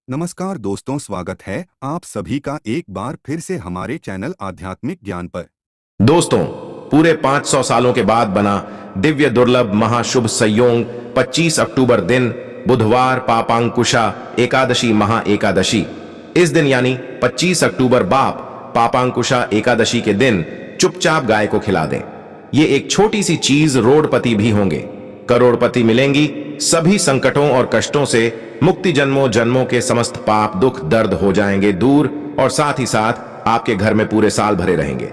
नमस्कार दोस्तों, स्वागत है आप सभी का एक बार फिर से हमारे चैनल आध्यात्मिक ज्ञान पर। दोस्तों, पूरे 500 सालों के बाद बना दिव्य दुर्लभ महाशुभ संयोग 25 अक्टूबर दिन बुधवार पापांकुशा एकादशी महा एकादशी। इस दिन यानी 25 अक्टूबर बाप पापांकुशा एकादशी के दिन चुपचाप गाय को खिला दें। ये एक छोटी सी चीज रोडपति भी होंगे, करोड़पति मिलेंगी, सभी संकटों और कष्टों से मुक्ति, जन्मों जन्मों के समस्त पाप दुख दर्द हो जाएंगे दूर, और साथ ही साथ आपके घर में पूरे साल भरे रहेंगे।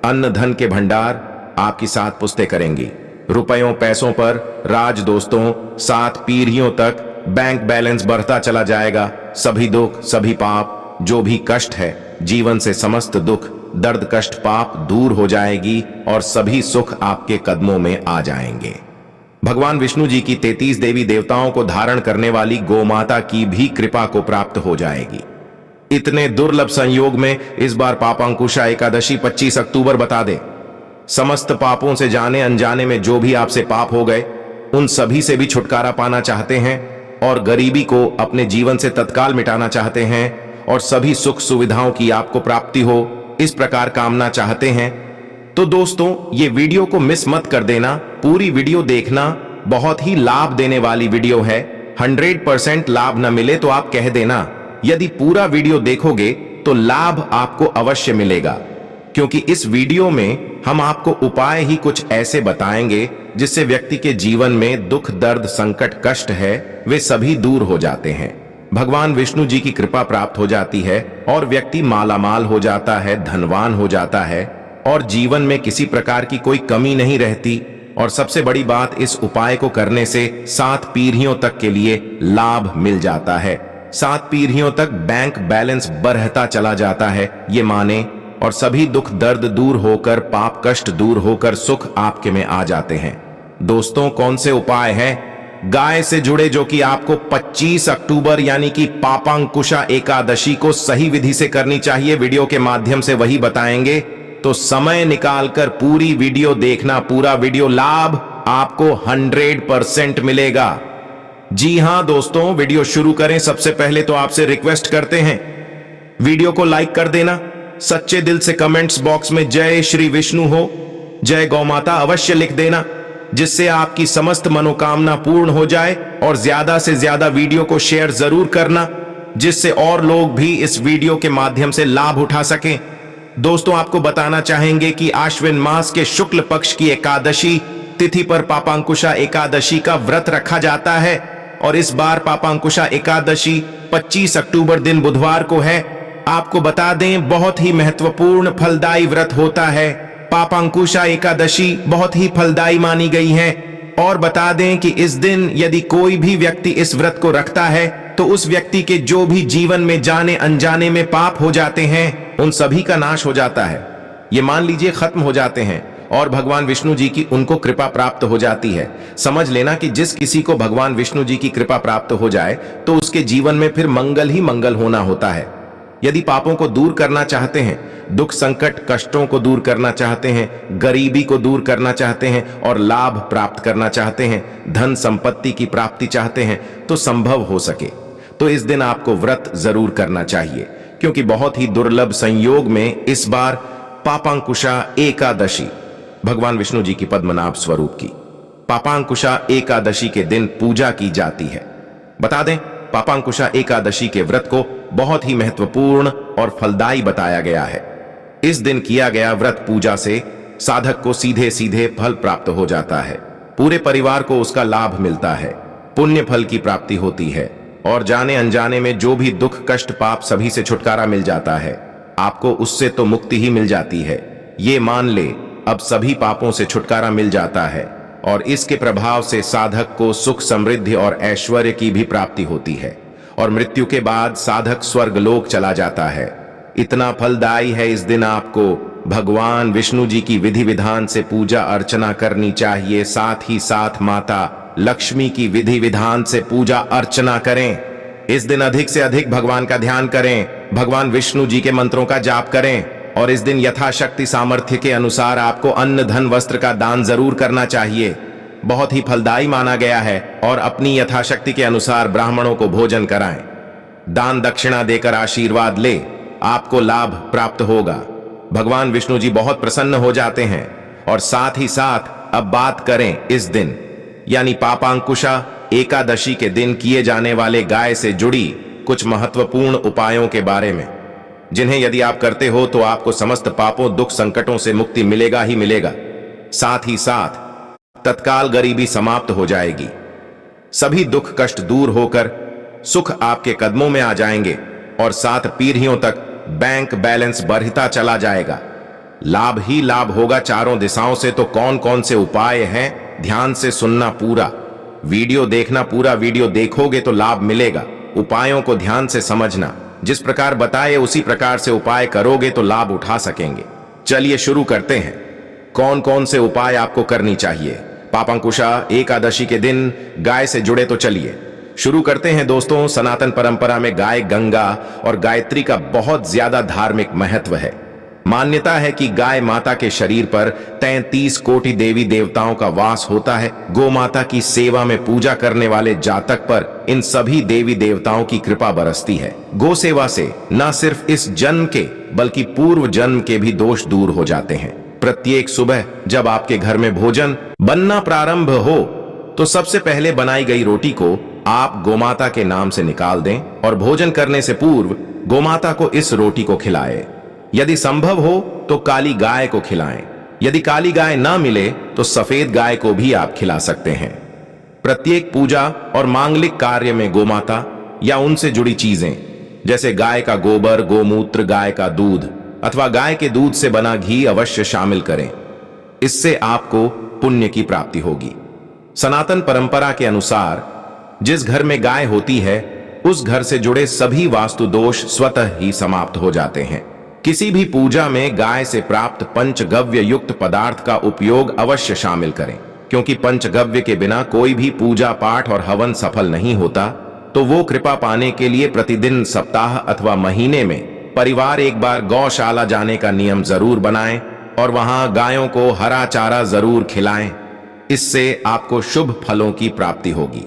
अन्न धन के भंडार आपकी 7 पुश्तें करेंगी। रुपयों पैसों पर राज, दोस्तों 7 पीढ़ियों तक बैंक बैलेंस बढ़ता चला जाएगा। सभी दुख, सभी पाप, जो भी कष्ट है जीवन से, समस्त दुख दर्द कष्ट पाप दूर हो जाएगी और सभी सुख आपके कदमों में आ जाएंगे। भगवान विष्णु जी की 33 देवी देवताओं को धारण करने वाली गोमाता की भी कृपा को प्राप्त हो जाएगी। इतने दुर्लभ संयोग में इस बार पापांकुशा एकादशी 25 अक्टूबर बता दे। समस्त पापों से, जाने अनजाने में जो भी आपसे पाप हो गए, उन सभी से भी छुटकारा पाना चाहते हैं और गरीबी को अपने जीवन से तत्काल मिटाना चाहते हैं और सभी सुख सुविधाओं की आपको प्राप्ति हो, इस प्रकार कामना चाहते हैं, तो दोस्तों ये वीडियो को मिस मत कर देना। पूरी वीडियो देखना, बहुत ही लाभ देने वाली वीडियो है। 100% लाभ न मिले तो आप कह देना। यदि पूरा वीडियो देखोगे तो लाभ आपको अवश्य मिलेगा, क्योंकि इस वीडियो में हम आपको उपाय ही कुछ ऐसे बताएंगे जिससे व्यक्ति के जीवन में दुख दर्द संकट कष्ट है वे सभी दूर हो जाते हैं। भगवान विष्णु जी की कृपा प्राप्त हो जाती है और व्यक्ति मालामाल हो जाता है, धनवान हो जाता है और जीवन में किसी प्रकार की कोई कमी नहीं रहती। और सबसे बड़ी बात, इस उपाय को करने से 7 पीढ़ियों तक के लिए लाभ मिल जाता है। 7 पीढ़ियों तक बैंक बैलेंस बढ़ता चला जाता है, ये माने, और सभी दुख दर्द दूर होकर, पाप कष्ट दूर होकर सुख आपके में आ जाते हैं। दोस्तों, कौन से उपाय हैं गाय से जुड़े जो कि आपको 25 अक्टूबर यानी कि पापांकुशा एकादशी को सही विधि से करनी चाहिए, वीडियो के माध्यम से वही बताएंगे। तो समय निकालकर पूरी वीडियो देखना। पूरा वीडियो लाभ आपको 100% मिलेगा। जी हां दोस्तों, वीडियो शुरू करें। सबसे पहले तो आपसे रिक्वेस्ट करते हैं, वीडियो को लाइक कर देना। सच्चे दिल से कमेंट्स बॉक्स में जय श्री विष्णु हो, जय गौ माता अवश्य लिख देना, जिससे आपकी समस्त मनोकामना पूर्ण हो जाए। और ज्यादा से ज्यादा वीडियो को शेयर जरूर करना, जिससे और लोग भी इस वीडियो के माध्यम से लाभ उठा सकें। दोस्तों, आपको बताना चाहेंगे कि आश्विन मास के शुक्ल पक्ष की एकादशी तिथि पर पापांकुशा एकादशी का व्रत रखा जाता है और इस बार पापांकुशा एकादशी 25 अक्टूबर दिन बुधवार को है। आपको बता दें, बहुत ही महत्वपूर्ण फलदायी व्रत होता है। पापांकुशा एकादशी बहुत ही फलदायी मानी गई है और बता दें कि इस दिन यदि कोई भी व्यक्ति इस व्रत को रखता है तो उस व्यक्ति के जो भी जीवन में जाने अनजाने में पाप हो जाते हैं, उन सभी का नाश हो जाता है। ये मान लीजिए खत्म हो जाते हैं और भगवान विष्णु जी की उनको कृपा प्राप्त हो जाती है। समझ लेना कि जिस किसी को भगवान विष्णु जी की कृपा प्राप्त हो जाए तो उसके जीवन में फिर मंगल ही मंगल होना होता है। यदि पापों को दूर करना चाहते हैं, दुख संकट कष्टों को दूर करना चाहते हैं, गरीबी को दूर करना चाहते हैं और लाभ प्राप्त करना चाहते हैं, धन संपत्ति की प्राप्ति चाहते हैं, तो संभव हो सके तो इस दिन आपको व्रत जरूर करना चाहिए, क्योंकि बहुत ही दुर्लभ संयोग में इस बार पापांकुशा एकादशी भगवान विष्णु जी की पद्मनाभ स्वरूप की पापांकुशा एकादशी के दिन पूजा की जाती है। बता दें, पापांकुशा एकादशी के व्रत को बहुत ही महत्वपूर्ण और फलदायी बताया गया है। इस दिन किया गया व्रत पूजा से साधक को सीधे सीधे फल प्राप्त हो जाता है, पूरे परिवार को उसका लाभ मिलता है, पुण्य फल की प्राप्ति होती है और जाने अनजाने में जो भी दुख कष्ट पाप सभी से छुटकारा मिल जाता है। आपको उससे तो मुक्ति ही मिल जाती है, ये मान ले। अब सभी पापों से छुटकारा मिल जाता है और इसके प्रभाव से साधक को सुख समृद्धि और ऐश्वर्य की भी प्राप्ति होती है और मृत्यु के बाद साधक स्वर्ग लोक चला जाता है। इतना फलदायी है। इस दिन आपको भगवान विष्णु जी की विधि विधान से पूजा अर्चना करनी चाहिए। साथ ही साथ माता लक्ष्मी की विधि विधान से पूजा अर्चना करें। इस दिन अधिक से अधिक भगवान का ध्यान करें, भगवान विष्णु जी के मंत्रों का जाप करें और इस दिन यथाशक्ति सामर्थ्य के अनुसार आपको अन्न धन वस्त्र का दान जरूर करना चाहिए। बहुत ही फलदायी माना गया है और अपनी यथाशक्ति के अनुसार ब्राह्मणों को भोजन कराएं। दान दक्षिणा देकर आशीर्वाद ले, आपको लाभ प्राप्त होगा। भगवान विष्णु जी बहुत प्रसन्न हो जाते हैं। और साथ ही साथ अब बात करें इस दिन यानी पापांकुशा एकादशी के दिन किए जाने वाले गाय से जुड़ी कुछ महत्वपूर्ण उपायों के बारे में, जिन्हें यदि आप करते हो तो आपको समस्त पापों दुख संकटों से मुक्ति मिलेगा ही मिलेगा। साथ ही साथ तत्काल गरीबी समाप्त हो जाएगी, सभी दुख कष्ट दूर होकर सुख आपके कदमों में आ जाएंगे और 7 पीढ़ियों तक बैंक बैलेंस बढ़ता चला जाएगा। लाभ ही लाभ होगा चारों दिशाओं से। तो कौन कौन से उपाय हैं, ध्यान से सुनना, पूरा वीडियो देखना। पूरा वीडियो देखोगे तो लाभ मिलेगा। उपायों को ध्यान से समझना, जिस प्रकार बताए उसी प्रकार से उपाय करोगे तो लाभ उठा सकेंगे। चलिए शुरू करते हैं। कौन कौन से उपाय आपको करनी चाहिए पापांकुशा एकादशी के दिन गाय से जुड़े? तो चलिए शुरू करते हैं दोस्तों। सनातन परंपरा में गाय, गंगा और गायत्री का बहुत ज्यादा धार्मिक महत्व है। मान्यता है कि गाय माता के शरीर पर 33 कोटि देवी देवताओं का वास होता है। गौ माता की सेवा में पूजा करने वाले जातक पर इन सभी देवी देवताओं की कृपा बरसती है। गौ सेवा से न सिर्फ इस जन्म के बल्कि पूर्व जन्म के भी दोष दूर हो जाते हैं। प्रत्येक सुबह जब आपके घर में भोजन बनना प्रारंभ हो तो सबसे पहले बनाई गई रोटी को आप गोमाता के नाम से निकाल दें और भोजन करने से पूर्व गोमाता को इस रोटी को खिलाएं। यदि संभव हो तो काली गाय को खिलाएं। यदि काली गाय ना मिले तो सफेद गाय को भी आप खिला सकते हैं। प्रत्येक पूजा और मांगलिक कार्य में गोमाता या उनसे जुड़ी चीजें जैसे गाय का गोबर, गोमूत्र, गाय का दूध अथवा गाय के दूध से बना घी अवश्य शामिल करें। इससे आपको पुण्य की प्राप्ति होगी। सनातन परंपरा के अनुसार जिस घर में गाय होती है उस घर से जुड़े सभी वास्तु दोष स्वतः ही समाप्त हो जाते हैं। किसी भी पूजा में गाय से प्राप्त पंचगव्य युक्त पदार्थ का उपयोग अवश्य शामिल करें, क्योंकि पंचगव्य के बिना कोई भी पूजा पाठ और हवन सफल नहीं होता। तो वो कृपा पाने के लिए प्रतिदिन, सप्ताह अथवा महीने में परिवार एक बार गौशाला जाने का नियम जरूर बनाएं और वहां गायों को हरा चारा जरूर खिलाएं। इससे आपको शुभ फलों की प्राप्ति होगी।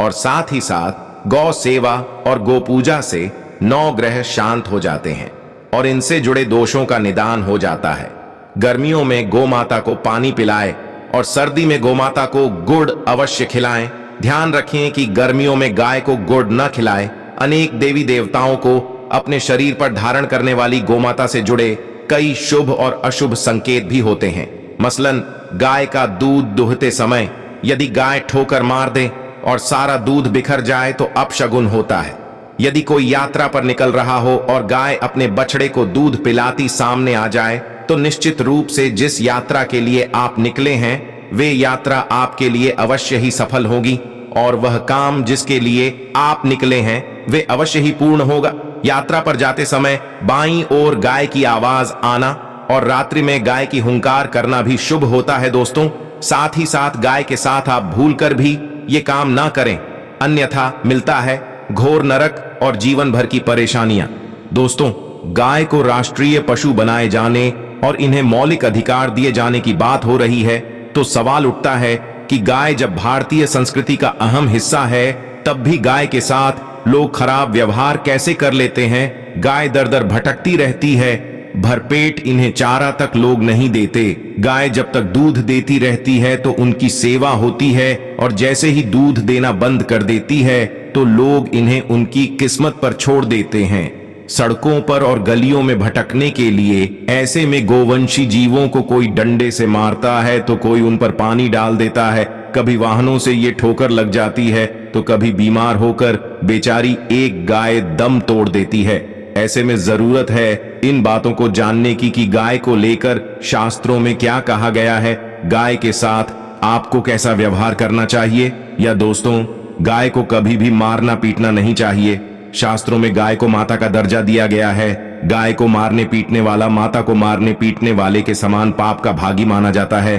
और साथ ही साथ गौ सेवा और गो पूजा से 9 ग्रह शांत हो जाते हैं और इनसे जुड़े दोषों का निदान हो जाता है। गर्मियों में गौ माता को पानी पिलाएं और सर्दी में गौ माता को गुड़ अवश्य खिलाएं। ध्यान रखें कि गर्मियों में गाय को गुड़ न खिलाएं। अनेक देवी देवताओं को अपने शरीर पर धारण करने वाली गोमाता से जुड़े कई शुभ और अशुभ संकेत भी होते हैं। मसलन गाय का दूध दुहते समय यदि गाय ठोकर मार दे और सारा दूध बिखर जाए तो अपशगुन होता है। यदि कोई यात्रा पर निकल रहा हो और गाय अपने बछड़े को दूध पिलाती सामने आ जाए तो निश्चित रूप से जिस यात्रा के लिए आप निकले हैं वे यात्रा आपके लिए अवश्य ही सफल होगी और वह काम जिसके लिए आप निकले हैं वे अवश्य ही पूर्ण होगा। यात्रा पर जाते समय बाईं ओर गाय की आवाज आना और रात्रि में गाय की हुंकार करना भी शुभ होता है दोस्तों। साथ ही साथ गाय के साथ आप भूलकर भी ये काम ना करें, अन्यथा मिलता है घोर नरक और जीवन भर की परेशानियां। दोस्तों, गाय को राष्ट्रीय पशु बनाए जाने और इन्हें मौलिक अधिकार दिए जाने की बात हो रही है तो सवाल उठता है कि गाय जब भारतीय संस्कृति का अहम हिस्सा है तब भी गाय के साथ लोग खराब व्यवहार कैसे कर लेते हैं। गाय दर दर भटकती रहती है, भरपेट इन्हें चारा तक लोग नहीं देते। गाय जब तक दूध देती रहती है तो उनकी सेवा होती है और जैसे ही दूध देना बंद कर देती है तो लोग इन्हें उनकी किस्मत पर छोड़ देते हैं। सड़कों पर और गलियों में भटकने के लिए ऐसे में गोवंशी जीवों को कोई डंडे से मारता है तो कोई उन पर पानी डाल देता है। कभी वाहनों से ये ठोकर लग जाती है तो कभी बीमार होकर बेचारी एक गाय दम तोड़ देती है। ऐसे में जरूरत है इन बातों को जानने की कि गाय को लेकर शास्त्रों में क्या कहा गया है, गाय के साथ आपको कैसा व्यवहार करना चाहिए। या दोस्तों, गाय को कभी भी मारना पीटना नहीं चाहिए। शास्त्रों में गाय को माता का दर्जा दिया गया है। गाय को मारने पीटने वाला माता को मारने पीटने वाले के समान पाप का भागी माना जाता है।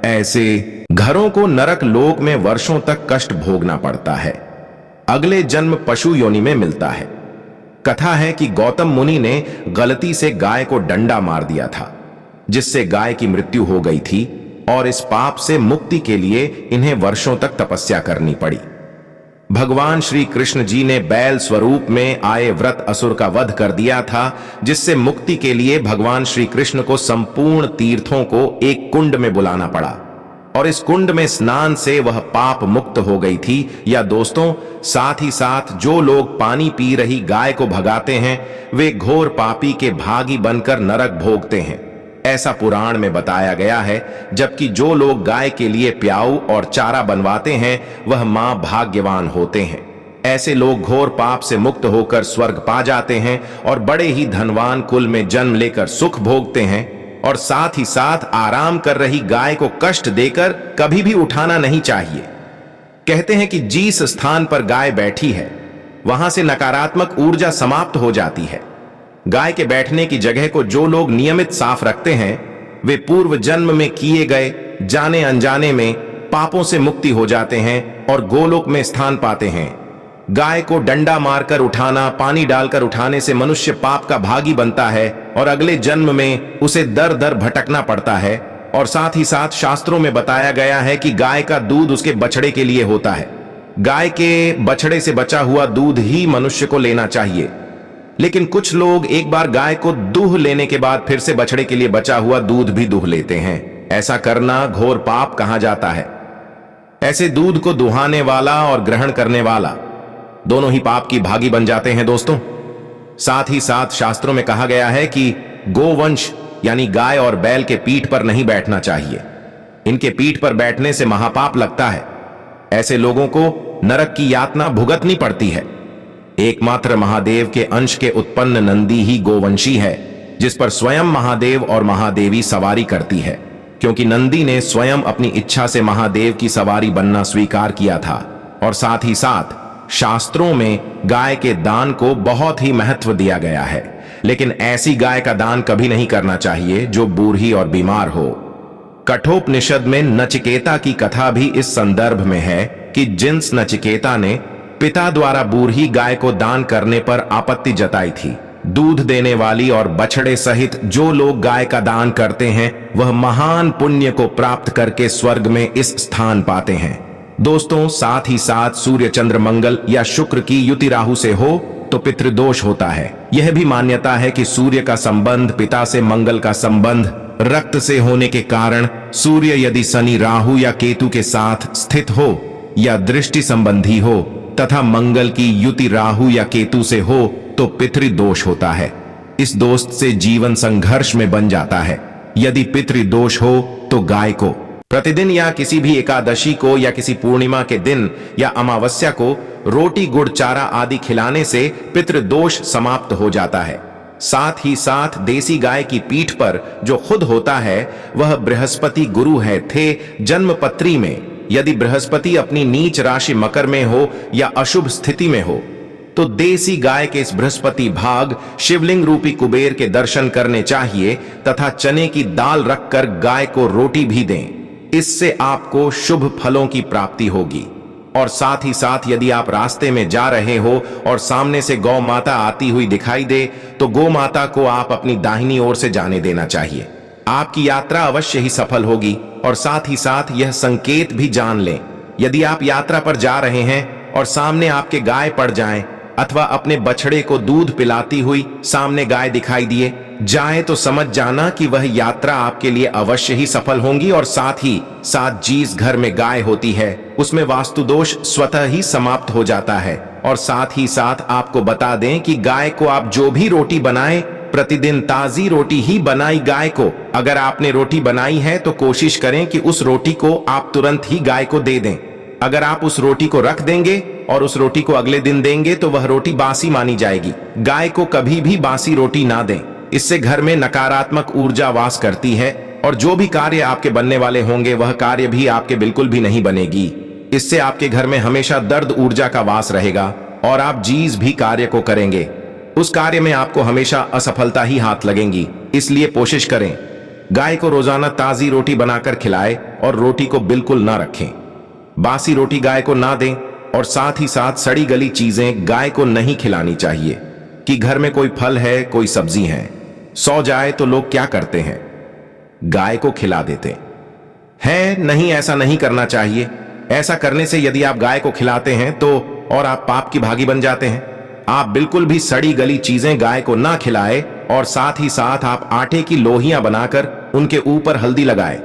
ऐसे घरों को नरक लोक में वर्षों तक कष्ट भोगना पड़ता है, अगले जन्म पशु योनि में मिलता है। कथा है कि गौतम मुनि ने गलती से गाय को डंडा मार दिया था जिससे गाय की मृत्यु हो गई थी और इस पाप से मुक्ति के लिए इन्हें वर्षों तक तपस्या करनी पड़ी। भगवान श्री कृष्ण जी ने बैल स्वरूप में आए व्रत असुर का वध कर दिया था, जिससे मुक्ति के लिए भगवान श्री कृष्ण को संपूर्ण तीर्थों को एक कुंड में बुलाना पड़ा और इस कुंड में स्नान से वह पाप मुक्त हो गई थी। या दोस्तों, साथ ही साथ जो लोग पानी पी रही गाय को भगाते हैं वे घोर पापी के भागी बनकर नरक भोगते हैं, ऐसा पुराण में बताया गया है। जबकि जो लोग गाय के लिए प्याऊ और चारा बनवाते हैं वह मां भाग्यवान होते हैं। ऐसे लोग घोर पाप से मुक्त होकर स्वर्ग पा जाते हैं और बड़े ही धनवान कुल में जन्म लेकर सुख भोगते हैं। और साथ ही साथ आराम कर रही गाय को कष्ट देकर कभी भी उठाना नहीं चाहिए। कहते हैं कि जिस स्थान पर गाय बैठी है वहां से नकारात्मक ऊर्जा समाप्त हो जाती है। गाय के बैठने की जगह को जो लोग नियमित साफ रखते हैं वे पूर्व जन्म में किए गए जाने अनजाने में पापों से मुक्ति हो जाते हैं और गोलोक में स्थान पाते हैं। गाय को डंडा मारकर उठाना, पानी डालकर उठाने से मनुष्य पाप का भागी बनता है और अगले जन्म में उसे दर दर भटकना पड़ता है। और साथ ही साथ शास्त्रों में बताया गया है कि गाय का दूध उसके बछड़े के लिए होता है। गाय के बछड़े से बचा हुआ दूध ही मनुष्य को लेना चाहिए। लेकिन कुछ लोग एक बार गाय को दूह लेने के बाद फिर से बछड़े के लिए बचा हुआ दूध भी दूह लेते हैं। ऐसा करना घोर पाप कहा जाता है। ऐसे दूध को दुहाने वाला और ग्रहण करने वाला दोनों ही पाप की भागी बन जाते हैं दोस्तों। साथ ही साथ शास्त्रों में कहा गया है कि गोवंश यानी गाय और बैल के पीठ पर नहीं बैठना चाहिए। इनके पीठ पर बैठने से महापाप लगता है। ऐसे लोगों को नरक की यातना भुगतनी पड़ती है। एकमात्र महादेव के अंश के उत्पन्न नंदी ही गोवंशी है, जिस पर स्वयं महादेव और महादेवी सवारी करती है, क्योंकि नंदी ने स्वयं अपनी इच्छा से महादेव की सवारी बनना स्वीकार किया था। और साथ ही साथ शास्त्रों में गाय के दान को बहुत ही महत्व दिया गया है। लेकिन ऐसी गाय का दान कभी नहीं करना चाहिए जो बूढ़ी और बीमार हो। कठोपनिषद में नचिकेता की कथा भी इस संदर्भ में है कि जिन्स नचिकेता ने पिता द्वारा बूढ़ी गाय को दान करने पर आपत्ति जताई थी। दूध देने वाली और बछड़े सहित जो लोग गाय का दान करते हैं वह महान पुण्य को प्राप्त करके स्वर्ग में इस स्थान पाते हैं। दोस्तों, साथ ही साथ सूर्य चंद्र मंगल या शुक्र की युति राहु से हो तो पितृदोष होता है। यह भी मान्यता है कि सूर्य का संबंध पिता से, मंगल का संबंध रक्त से होने के कारण सूर्य यदि शनि, राहु या केतु के साथ स्थित हो या दृष्टि संबंधी हो तथा मंगल की युति राहु या केतु से हो तो पितृदोष होता है। इस दोष से जीवन संघर्ष में बन जाता है। यदि पितृदोष हो तो गाय को प्रतिदिन या किसी भी एकादशी को या किसी पूर्णिमा के दिन या अमावस्या को रोटी, गुड़, चारा आदि खिलाने से पितृदोष समाप्त हो जाता है। साथ ही साथ देसी गाय की पीठ पर जो खुद होता है वह बृहस्पति गुरु है थे जन्म पत्री में। यदि बृहस्पति अपनी नीच राशि मकर में हो या अशुभ स्थिति में हो तो देसी गाय के इस बृहस्पति भाग शिवलिंग रूपी कुबेर के दर्शन करने चाहिए तथा चने की दाल रखकर गाय को रोटी भी दें। इससे आपको शुभ फलों की प्राप्ति होगी। और साथ ही साथ यदि आप रास्ते में जा रहे हो और सामने से गौ माता आती हुई दिखाई दे तो गौ माता को आप अपनी दाहिनी ओर से जाने देना चाहिए। आपकी यात्रा अवश्य ही सफल होगी। और साथ ही साथ यह संकेत भी जान लें, यदि आप यात्रा पर जा रहे हैं और सामने आपके गाय पड़ जाएं अथवा अपने बछड़े को दूध पिलाती हुई सामने गाय दिखाई दिए जाए तो समझ जाना कि वह यात्रा आपके लिए अवश्य ही सफल होगी। और साथ ही साथ जिस घर में गाय होती है उसमें वास्तु दोष स्वतः ही समाप्त हो जाता है। और साथ ही साथ आपको बता दें कि गाय को आप जो भी रोटी बनाएं प्रतिदिन ताजी रोटी ही बनाई गाय को। अगर आपने रोटी बनाई है तो कोशिश करें कि उस रोटी को आप तुरंत ही गाय को दे दें। अगर आप उस रोटी को रख देंगे और उस रोटी को अगले दिन देंगे तो वह रोटी बासी मानी जाएगी। गाय को कभी भी बासी रोटी ना दें, इससे घर में नकारात्मक ऊर्जा वास करती है और जो भी कार्य आपके बनने वाले होंगे वह कार्य भी आपके बिल्कुल भी नहीं बनेगी। इससे आपके घर में हमेशा दर्द ऊर्जा का वास रहेगा और आप जिस भी कार्य को करेंगे उस कार्य में आपको हमेशा असफलता ही हाथ लगेंगी। इसलिए कोशिश करें गाय को रोजाना ताजी रोटी बनाकर खिलाएं और रोटी को बिल्कुल ना रखें। बासी रोटी गाय को ना दें और साथ ही साथ सड़ी गली चीजें गाय को नहीं खिलानी चाहिए। कि घर में कोई फल है, कोई सब्जी है, सो जाए तो लोग क्या करते हैं, गाय को खिला देते हैं। नहीं, ऐसा नहीं करना चाहिए। ऐसा करने से यदि आप गाय को खिलाते हैं तो और आप पाप की भागी बन जाते हैं। आप बिल्कुल भी सड़ी गली चीजें गाय को ना खिलाए और साथ ही साथ आप आटे की लोहियां बनाकर उनके ऊपर हल्दी लगाए।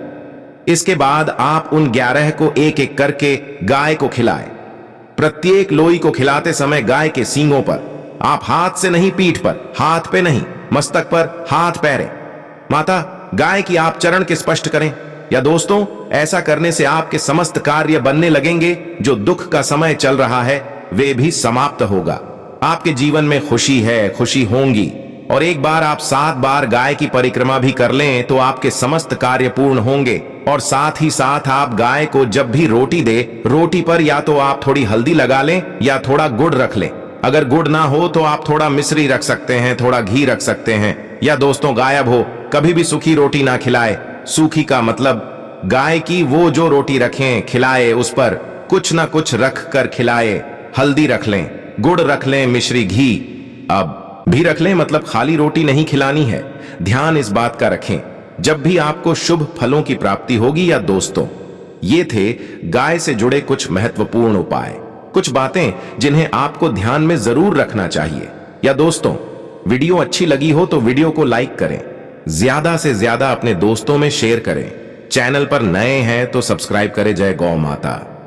इसके बाद आप उन 11 को एक एक करके गाय को खिलाए। प्रत्येक लोई को खिलाते समय गाय के सींगों पर आप हाथ से नहीं, पीठ पर, हाथ पे नहीं, मस्तक पर हाथ पैरें। माता, गाय की आप चरण के स्पष्ट करें। या दोस्तों, ऐसा करने से आपके समस्त कार्य बनने लगेंगे। जो दुख का समय चल रहा है वे भी समाप्त होगा। आपके जीवन में खुशी है, खुशी होंगी। और एक बार आप 7 बार गाय की परिक्रमा भी कर लें तो आपके समस्त कार्य पूर्ण होंगे। और साथ ही साथ आप गाय को जब भी रोटी दे, रोटी पर या तो आप थोड़ी हल्दी लगा लें या थोड़ा गुड़ रख लें। अगर गुड़ ना हो तो आप थोड़ा मिश्री रख सकते हैं, थोड़ा घी रख सकते हैं। या दोस्तों, गायब हो, कभी भी सूखी रोटी ना खिलाए। सूखी का मतलब गाय की वो जो रोटी रखें खिलाए, उस पर कुछ ना कुछ रख कर खिलाए। हल्दी रख लें, गुड़ रख लें, मिश्री, घी अब भी रख लें, मतलब खाली रोटी नहीं खिलानी है। ध्यान इस बात का रखें जब भी आपको शुभ फलों की प्राप्ति होगी। या दोस्तों, ये थे गाय से जुड़े कुछ महत्वपूर्ण उपाय, कुछ बातें जिन्हें आपको ध्यान में जरूर रखना चाहिए। या दोस्तों, वीडियो अच्छी लगी हो तो वीडियो को लाइक करें, ज्यादा से ज्यादा अपने दोस्तों में शेयर करें। चैनल पर नए हैं तो सब्सक्राइब करें। जय गौ माता।